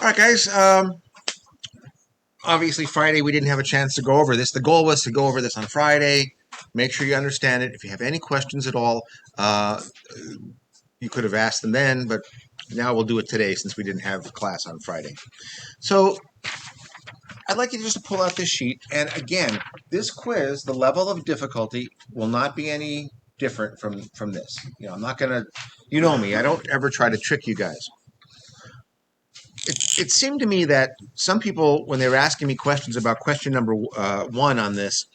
All right, guys. Obviously, Friday we didn't have a chance to go over this. The goal was to go over this on Friday. Make sure you understand it. If you have any questions at all, uh, you could have asked them then, but now we'll do it today since we didn't have class on Friday. So I'd like you just to pull out this sheet. And again, this quiz, the level of difficulty will not be any different from this. I'm not going to, you know me, I don't ever try to trick you guys. It seemed to me that some people, when they were asking me questions about question number one on this,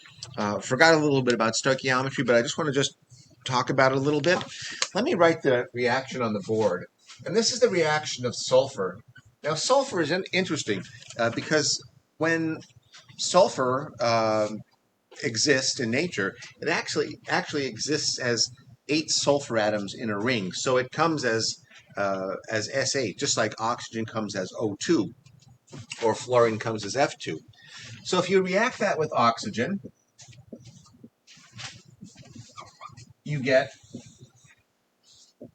forgot a little bit about stoichiometry, but I just want to just talk about it a little bit. Let me write the reaction on the board. And this is the reaction of sulfur. Now, sulfur is interesting because when sulfur exists in nature, it actually exists as 8 sulfur atoms in a ring. So it comes as S8, just like oxygen comes as O2 or fluorine comes as F2. So if you react that with oxygen, you get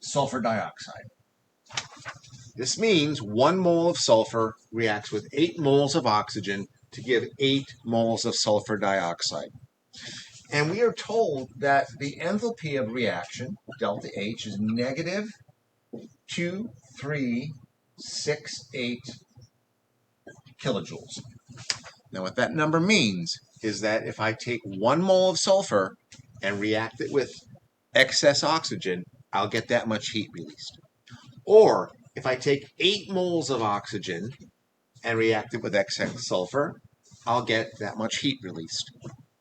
sulfur dioxide. This means 1 mole of sulfur reacts with 8 moles of oxygen to give 8 moles of sulfur dioxide. And we are told that the enthalpy of reaction, delta H, is negative 2368 kilojoules. Now, what that number means is that if I take 1 mole of sulfur and react it with excess oxygen, I'll get that much heat released. Or if I take 8 moles of oxygen and react it with excess sulfur, I'll get that much heat released.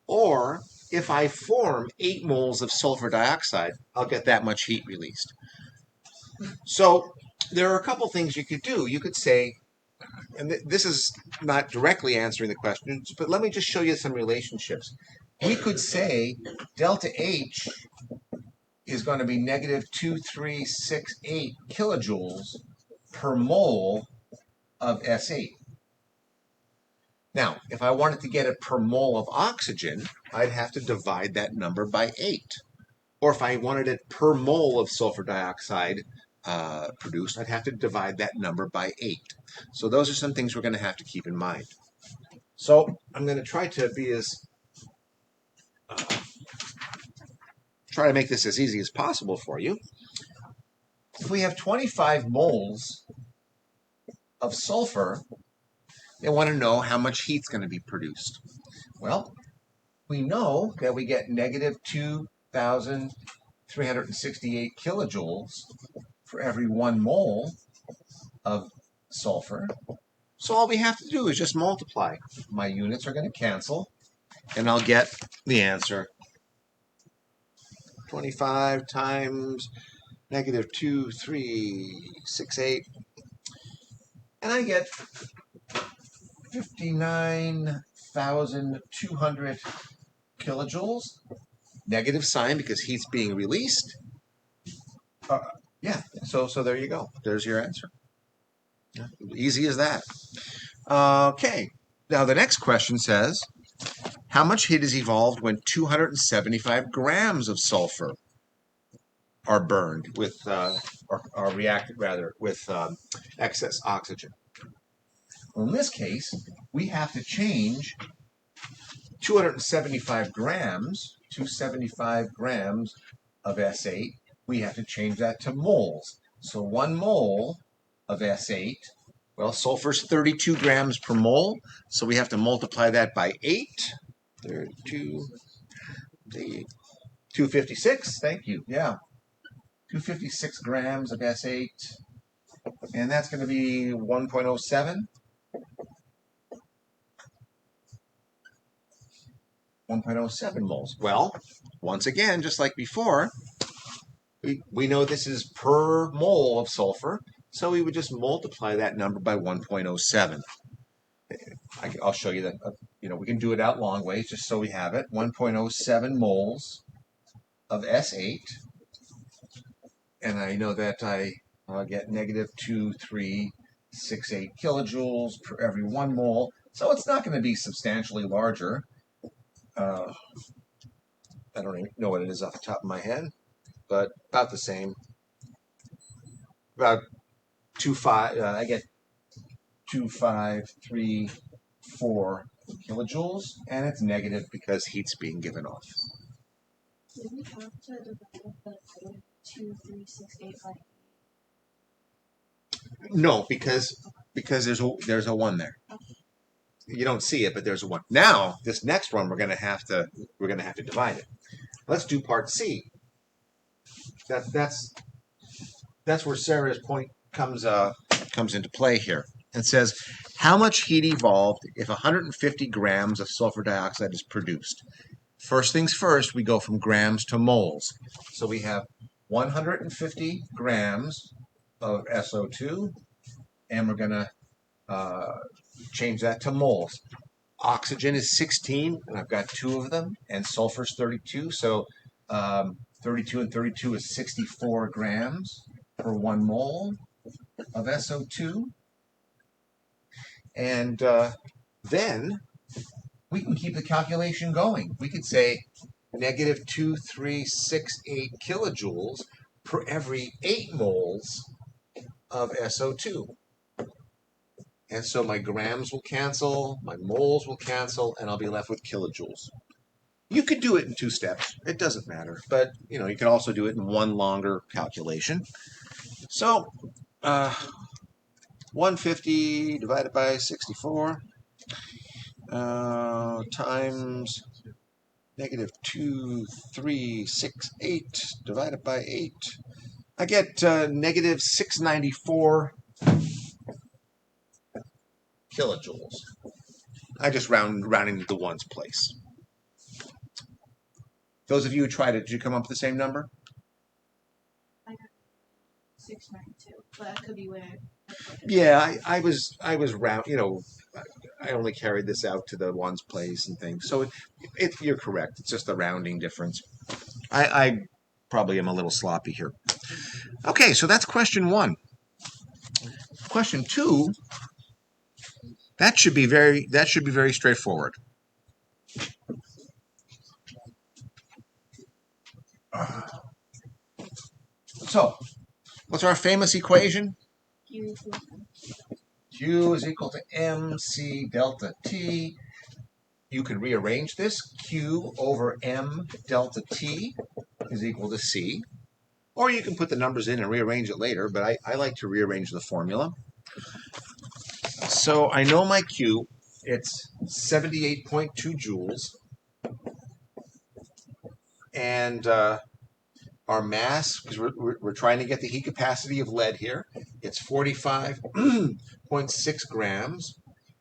Or if I form 8 moles of sulfur dioxide, I'll get that much heat released. So there are a couple things you could do. You could say, and this is not directly answering the question, but let me just show you some relationships. We could say delta H is going to be negative 2368 kilojoules per mole of S8. Now, if I wanted to get it per mole of oxygen, I'd have to divide that number by 8. Or if I wanted it per mole of sulfur dioxide produced, I'd have to divide that number by 8. So those are some things we're going to have to keep in mind. So I'm going to try to be try to make this as easy as possible for you. If we have 25 moles of sulfur, they want to know how much heat's going to be produced. Well, we know that we get negative 2,368 kilojoules for every 1 mole of sulfur. So all we have to do is just multiply. My units are going to cancel, and I'll get the answer. 25 times negative 2368, and I get 59,200 kilojoules. Negative sign because heat's being released. Yeah, so there you go. There's your answer. Yeah, easy as that. Okay, now the next question says, how much heat is evolved when 275 grams of sulfur are burned with, or reacted rather, with excess oxygen? Well, in this case, we have to change 275 grams of S8. We have to change that to moles. So 1 mole of S8, well, sulfur's 32 grams per mole, so we have to multiply that by 8. 32, 256, thank you, yeah. 256 grams of S8, and that's going to be 1.07. 1.07 moles. Well, once again, just like before, we know this is per mole of sulfur, so we would just multiply that number by 1.07. I'll show you that. We can do it out long ways just so we have it. 1.07 moles of S8, and I know that I get negative 2,368 kilojoules per every 1 mole, so it's not going to be substantially larger. I don't even know what it is off the top of my head, but about the same. About 2.5. I get 0.2534 kilojoules, and it's negative because heat's being given off. Did we have to divide the 23685? No, because there's a 1 there. You don't see it, but there's a 1. Now, this next one we're gonna have to divide it. Let's do part C. That's where Sarah's point comes into play here. It says, how much heat evolved if 150 grams of sulfur dioxide is produced? First things first, we go from grams to moles. So we have 150 grams of SO2, and we're going to change that to moles. Oxygen is 16, and I've got 2 of them, and sulfur is 32. So 32 and 32 is 64 grams per 1 mole of SO2. And then we can keep the calculation going. We could say negative 2368 kilojoules per every 8 moles of SO2. And so my grams will cancel, my moles will cancel, and I'll be left with kilojoules. You could do it in 2 steps. It doesn't matter. But, you can also do it in one longer calculation. So, 150 divided by 64 times negative 2368 divided by 8. I get negative 694 kilojoules. I just rounding to the ones place. Those of you who tried it, did you come up with the same number? I got 692, but that could be where. Yeah, I was round. I only carried this out to the ones place and things. So you're correct. It's just a rounding difference. I probably am a little sloppy here. Okay, so that's question 1. Question 2. That should be very straightforward. So, what's our famous equation? Q is equal to MC delta T. You can rearrange this. Q over M delta T is equal to C. Or you can put the numbers in and rearrange it later, but I like to rearrange the formula. So I know my Q, it's 78.2 joules. And our mass, because we're trying to get the heat capacity of lead here, it's 45.6 grams.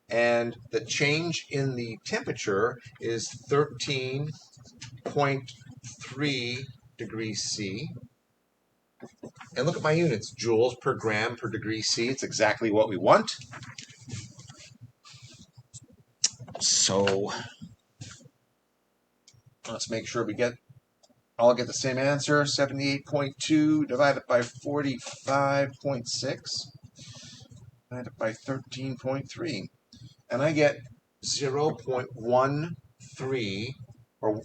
And the change in the temperature is 13.3 degrees C. And look at my units, joules per gram per degree C. It's exactly what we want. So let's make sure we all get the same answer. 78.2 divided by 45.6 divided by 13.3. And I get 0.13, or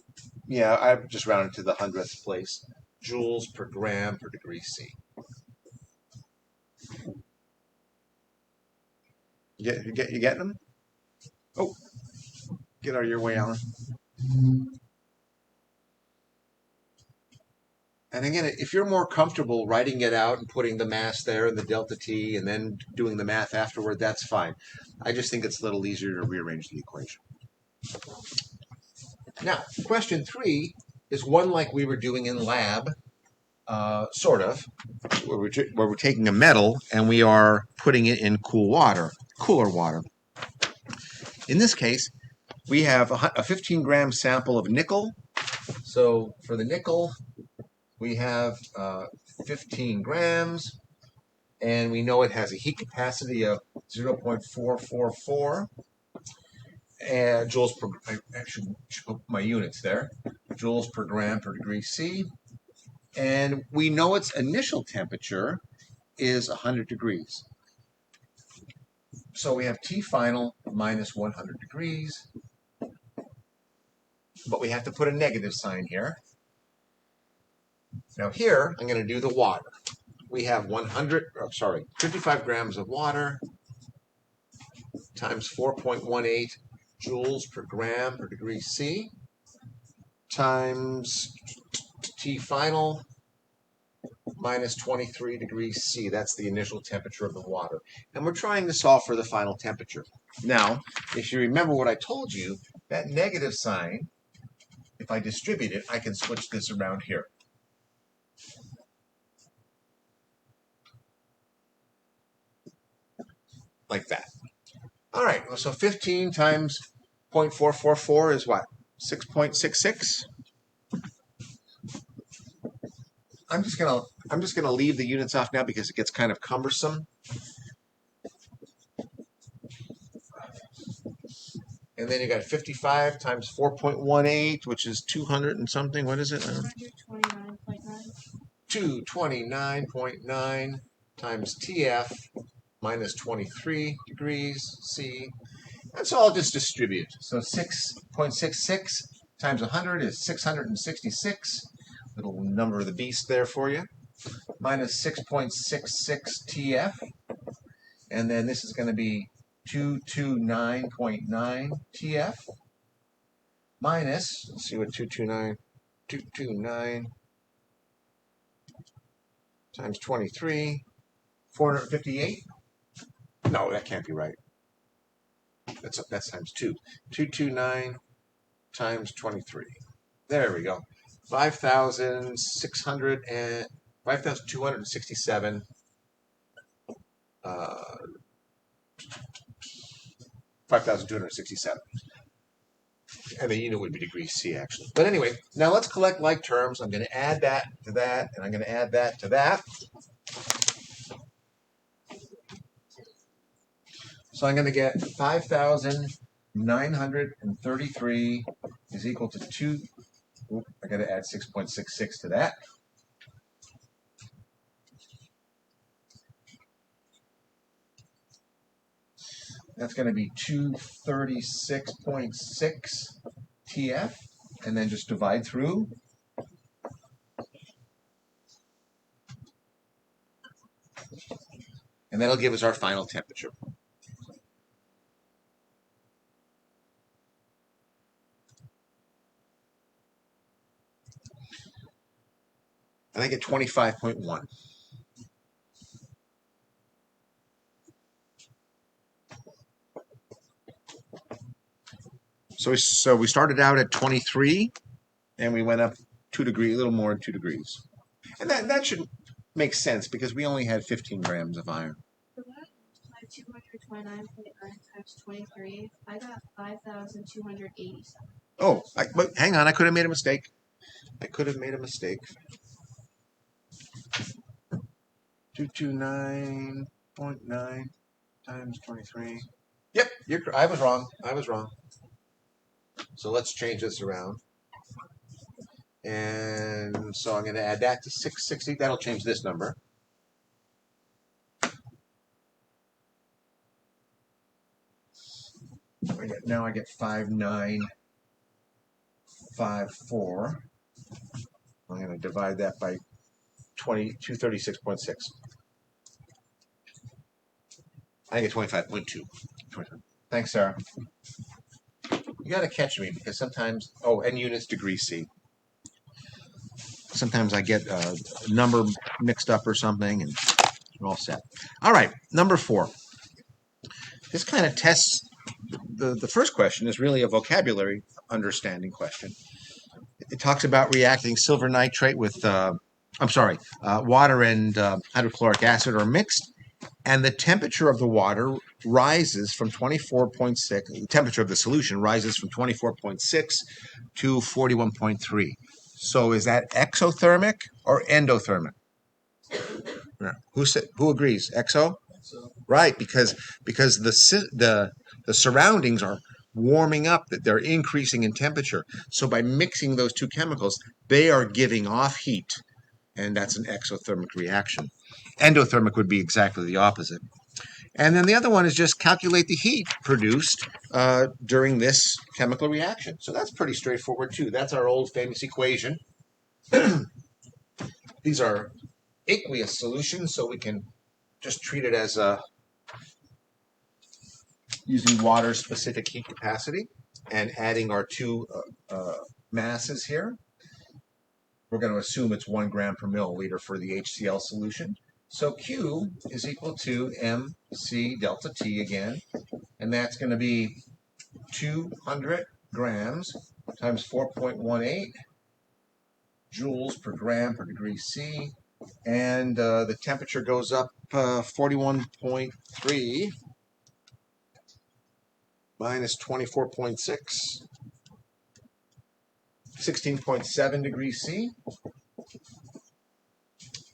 I've just rounded to the 100th place, joules per gram per degree C. You getting them? Oh, get out of your way, Alan. And again, if you're more comfortable writing it out and putting the mass there and the delta T and then doing the math afterward, that's fine. I just think it's a little easier to rearrange the equation. Now, question 3 is one like we were doing in lab, sort of, where we're taking a metal and we are putting it in cooler water. In this case, we have a 15-gram sample of nickel. So for the nickel, we have 15 grams, and we know it has a heat capacity of 0.444 and joules per. I should put my units there. Joules per gram per degree C, and we know its initial temperature is 100 degrees. So we have T final minus 100 degrees, but we have to put a negative sign here. Now here, I'm going to do the water. We have 55 grams of water, times 4.18 joules per gram per degree C times T final minus 23 degrees C. That's the initial temperature of the water. And we're trying to solve for the final temperature. Now, if you remember what I told you, that negative sign, if I distribute it, I can switch this around here. Like that. All right, so 15 times 0.444 is what? 6.66? I'm just gonna leave the units off now because it gets kind of cumbersome. And then you got 55 times 4.18, which is 200 and something. What is it? 229.9 times TF minus 23 degrees C. And so I'll just distribute. So 6.66 times 100 is 666. Little number of the beast there for you. Minus 6.66 TF. And then this is going to be 229.9 TF. Minus, let's see what 229 times 23, 458. No, that can't be right. That's times 2. 229 times 23. There we go. 5,267. 5,267. And the unit would be degrees C, actually. But anyway, now let's collect like terms. I'm going to add that to that, and I'm going to add that to that. So I'm going to get 5,933 is equal to 2. I got to add 6.66 to that. That's going to be 236.6 TF, and then just divide through. And that'll give us our final temperature. And I get 25.1. So we started out at 23, and we went up 2 degrees, a little more than 2 degrees. And that should make sense because we only had 15 grams of iron. For that, 229.9 times 23, I got 5,287. Oh, but hang on, I could have made a mistake. 229.9 times 23. Yep, I was wrong. So let's change this around. And so I'm going to add that to 660. That'll change this number. Now I get 5,954. I'm going to divide that by 236.6. I get 25.2. Thanks, Sarah. You got to catch me because sometimes, and units degree C. Sometimes I get a number mixed up or something, and we're all set. All right, number 4. This kind of tests, the first question is really a vocabulary understanding question. It talks about reacting silver nitrate with, water and hydrochloric acid are mixed, and the temperature of the water rises from 24.6, the temperature of the solution rises from 24.6 to 41.3. So is that exothermic or endothermic? Who agrees? Exo? Right, because the surroundings are warming up, that they're increasing in temperature. So by mixing those two chemicals, they are giving off heat, and that's an exothermic reaction. Endothermic would be exactly the opposite. And then the other one is just calculate the heat produced during this chemical reaction. So that's pretty straightforward too. That's our old famous equation. These are aqueous solutions, so we can just treat it as a using water-specific heat capacity and adding our two masses here. We're going to assume it's 1 gram per milliliter for the HCl solution. So Q is equal to MC delta T again, and that's going to be 200 grams times 4.18 joules per gram per degree C, and the temperature goes up 41.3 minus 24.6, 16.7 degrees C.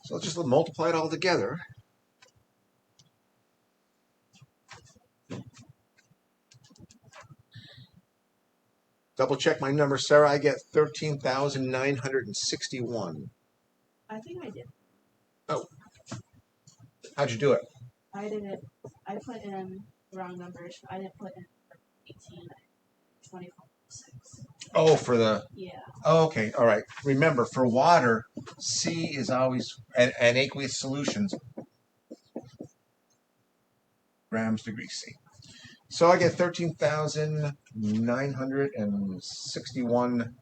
So let's just multiply it all together. Double check my number, Sarah. I get 13,961. I think I did. Oh. How'd you do it? I put in the wrong numbers. I didn't put in 18, 24.6. Oh, for the... Yeah. Oh, okay. All right. Remember, for water, C is always, and aqueous solutions, grams degree C. So I get 13,961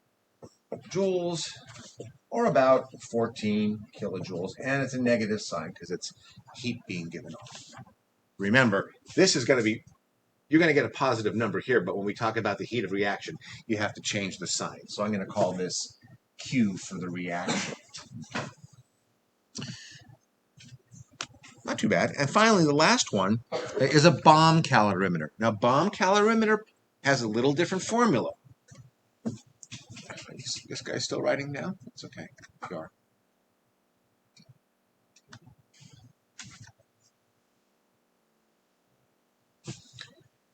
joules, or about 14 kilojoules, and it's a negative sign because it's heat being given off. Remember, this is going to be, you're going to get a positive number here, but when we talk about the heat of reaction, you have to change the sign. So I'm going to call this Q for the reaction. Not too bad. And finally, the last one is a bomb calorimeter. Now, bomb calorimeter has a little different formula. This guy's still writing down? It's okay. You are.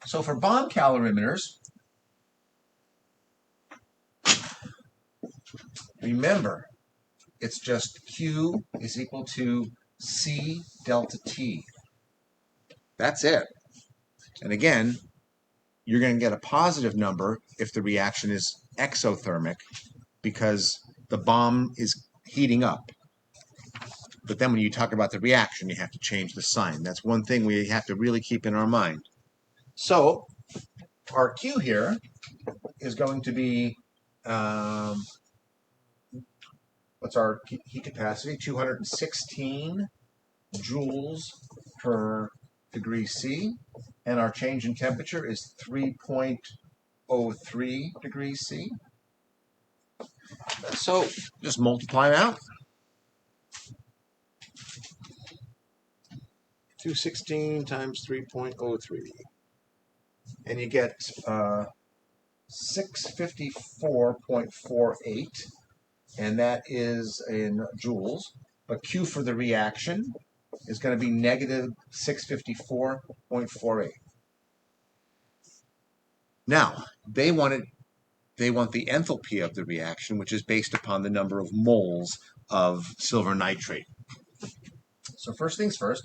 So for bomb calorimeters, remember, it's just Q is equal to C delta T. That's it. And again, you're going to get a positive number if the reaction is exothermic because the bomb is heating up. But then when you talk about the reaction, you have to change the sign. That's one thing we have to really keep in our mind. So our Q here is going to be, what's our heat capacity? 216 joules per degree C. And our change in temperature is 3.03 degrees C. So just multiply out. 216 times 3.03. And you get 654.48. And that is in joules. But Q for the reaction is going to be negative 654.48. Now, they want the enthalpy of the reaction, which is based upon the number of moles of silver nitrate. So first things first,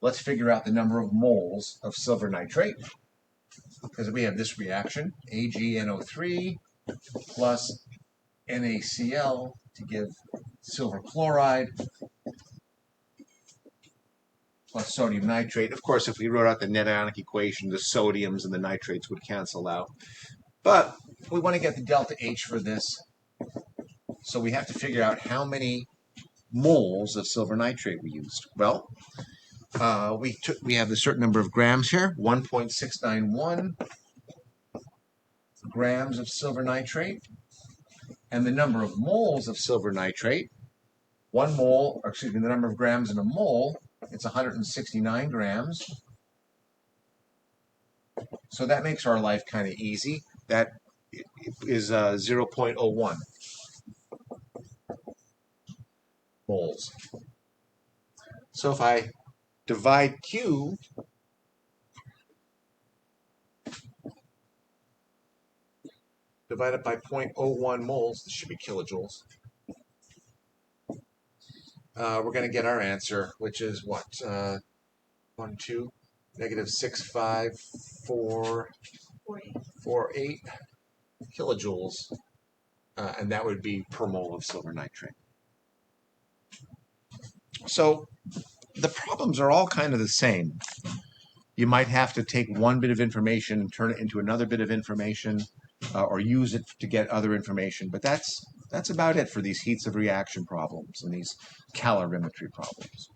let's figure out the number of moles of silver nitrate. Because we have this reaction, AgNO3 plus NaCl to give silver chloride plus sodium nitrate. Of course, if we wrote out the net ionic equation, the sodiums and the nitrates would cancel out. But we want to get the delta H for this. So we have to figure out how many moles of silver nitrate we used. Well, we have a certain number of grams here, 1.691 grams of silver nitrate. And the number of moles of silver nitrate, the number of grams in a mole, it's 169 grams. So that makes our life kind of easy. That is 0.01 moles. So if I divide Q divided by 0.01 moles, this should be kilojoules, we're going to get our answer, which is what? Negative 65448 kilojoules, and that would be per mole of silver nitrate. So the problems are all kind of the same. You might have to take one bit of information and turn it into another bit of information, or use it to get other information. But that's about it for these heats of reaction problems and these calorimetry problems.